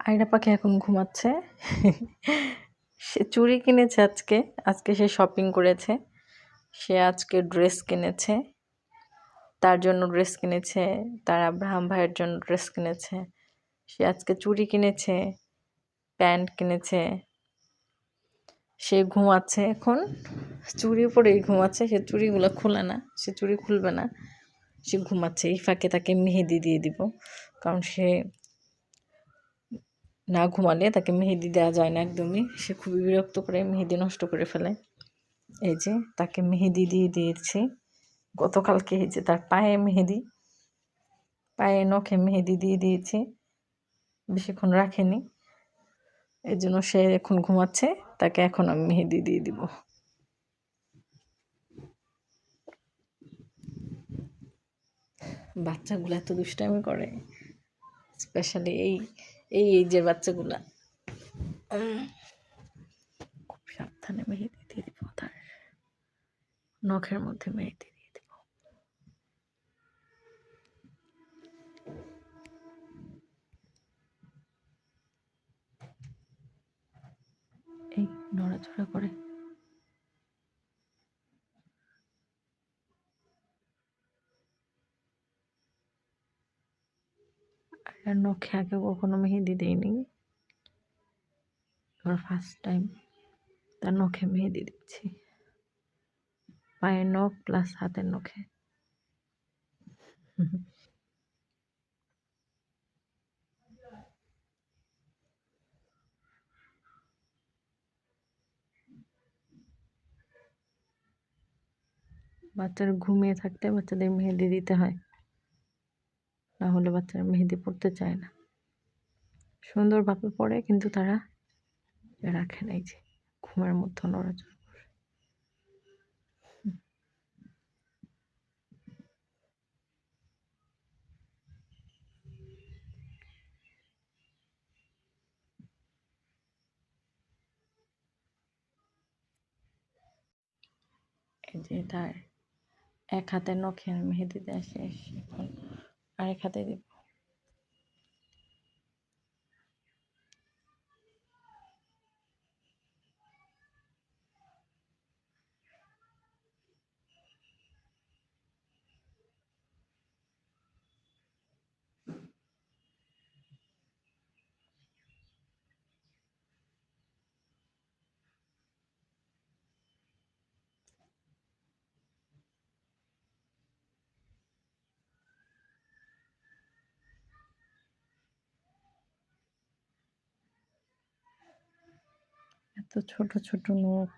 আয়রা পাখি এখন ঘুমাচ্ছে। সে চুড়ি কিনেছে আজকে। আজকে সে শপিং করেছে। সে আজকে ড্রেস কিনেছে। তার জন্য ড্রেস কিনেছে। তার আব্রাহাম ভাইয়ের জন্য ড্রেস কিনেছে। সে আজকে চুড়ি কিনেছে, প্যান্ট কিনেছে। সে ঘুমাচ্ছে এখন। চুড়ি পরেই ঘুমাচ্ছে। সে চুড়িগুলো খোলে না। সে চুড়ি খুলবে না। সে ঘুমাচ্ছে। এই ফাঁকে তাকে মেহেদি দিয়ে দিব। কারণ সে না ঘুমালে তাকে মেহেদি দেওয়া যায় না একদমই। সে খুবই বিরক্ত করে, মেহেদি নষ্ট করে ফেলে। এই যে তাকে মেহেদি দিয়ে দিয়েছি। গতকালকে এই যে তার পায়ে মেহেদি, পায়ে নখে মেহেদি দিয়ে দিয়েছি। বেশিক্ষণ রাখেনি। এই জন্য সে এখন ঘুমাচ্ছে। তাকে এখন আমি মেহেদি দিয়ে দিব। বাচ্চাগুলো এত দুষ্টামি করে, স্পেশালি এই এজের বাচ্চাগুলা। খুব সাবধানে মেহেদি দিয়ে দিব। তার নখের মধ্যে মেহেদি দিয়ে দিব। এই নড়াচড়া করে। আর নখে আগে কখনো মেহেদি দেয়নি, এবার ফার্স্ট টাইম তার নখে মেহেদি দিচ্ছি। পায়ের নখ প্লাস হাতের নখে। বাচ্চারা ঘুমিয়ে থাকতে বাচ্চাদের মেহেদি দিতে হয়, না হলে বাচ্চারা মেহেদি পড়তে চায় না। সুন্দরভাবে পড়ে কিন্তু তারা রাখে না। এই যে ঘুমের মধ্যে নড়াচড়া করে। এই যে তার এক হাতের নখে মেহেদি দেওয়া শেষ, এখন আরেক হাতে দিব। এত ছোট ছোট নখ।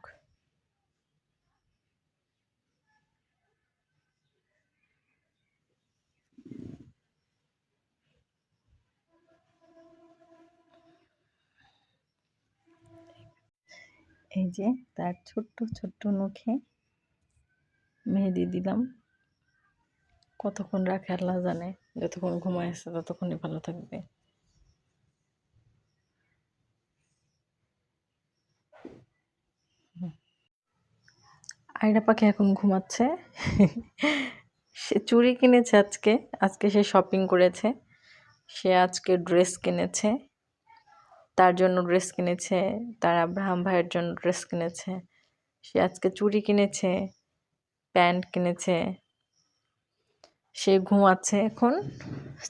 এই যে তার ছোট্ট ছোট্ট নখে মেহেদি দিলাম। কতক্ষণ রাখে আল্লাহ জানে। যতক্ষণ ঘুমায় আছে ততক্ষণই ভালো থাকবে। আয়রা পাখি এখন ঘুমাচ্ছে। সে চুড়ি কিনেছে আজকে। আজকে সে শপিং করেছে। সে আজকে ড্রেস কিনেছে। তার জন্য ড্রেস কিনেছে। তার আব্রাহাম ভাইয়ের জন্য ড্রেস কিনেছে। সে আজকে চুড়ি কিনেছে, প্যান্ট কিনেছে। সে ঘুমাচ্ছে এখন।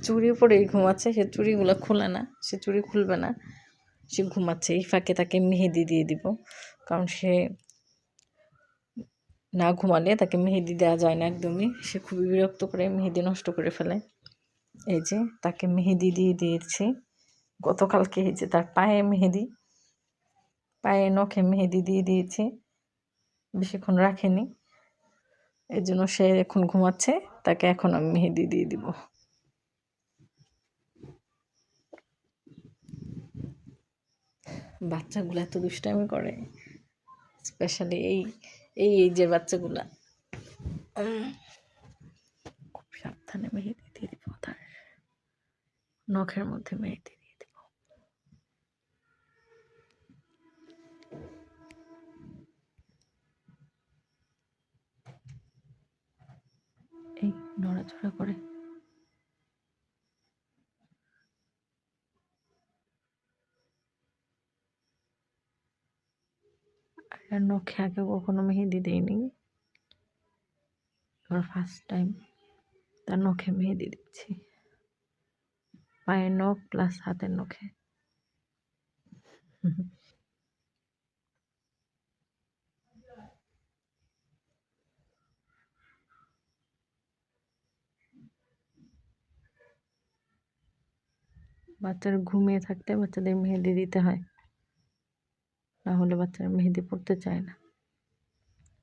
চুড়ি পরেই ঘুমাচ্ছে। সে চুড়িগুলো খোলে না। সে চুড়ি খুলবে না। সে ঘুমাচ্ছে। এই ফাঁকে তাকে মেহেদি দিয়ে দিব। কারণ সে না ঘুমালে তাকে মেহেদি দেওয়া যায় না একদমই। সে খুবই বিরক্ত করে, মেহেদি নষ্ট করে ফেলে। এই যে তাকে মেহেদি দিয়ে দিয়েছি। গতকালকে এই যে তার পায়ে মেহেদি, পায়ে নখে মেহেদি দিয়ে দিয়েছি। বেশিক্ষণ রাখেনি। এই জন্য সে এখন ঘুমাচ্ছে। তাকে এখন আমি মেহেদি দিয়ে দিব। বাচ্চাগুলো এত দুষ্টামি করে, স্পেশালি এই এজের বাচ্চাগুলা। খুব সাবধানে মেহেদি দিয়ে দিব। তার নখের মধ্যে মেহেদি দিয়ে দিব। এই নড়াচড়া করে। আর নখে আগে কখনো মেহেদি দেয়নি, এবার ফার্স্ট টাইম তার নখে মেহেদি দিচ্ছি, পায়ের নখ প্লাস হাতের নখে। বাচ্চারা ঘুমিয়ে থাকতে বাচ্চাদের মেহেদি দিতে হয়, না হলে বাচ্চারা মেহেদি পড়তে চায় না।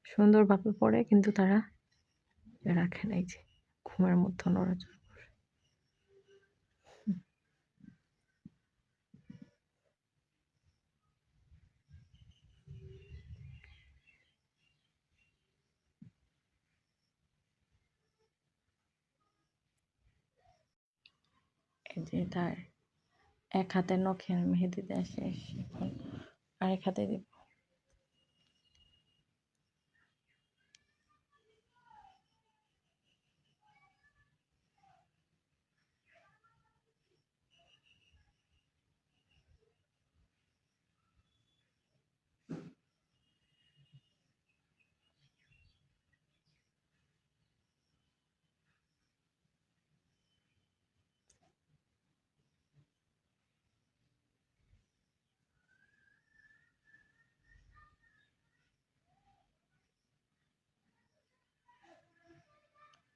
সুন্দরভাবে পড়ে কিন্তু তারা রাখে নাই, যে ঘুমের মধ্যে নড়াচড়া করে। এই যে তার এক হাতের নখে মেহেদি দেওয়া শেষ, এখন আরেক হাতে দিব।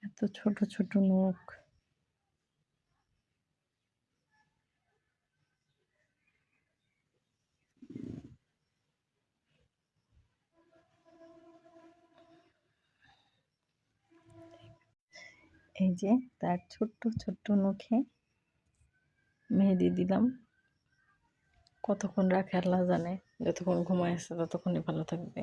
এত ছোট ছোট নখ। এই যে তার ছোট্ট ছোট্ট নখে মেহেদি দিলাম। কতক্ষণ রাখে আল্লাহ জানে, যতক্ষণ ঘুমায় আছে ততক্ষণই ভালো থাকবে।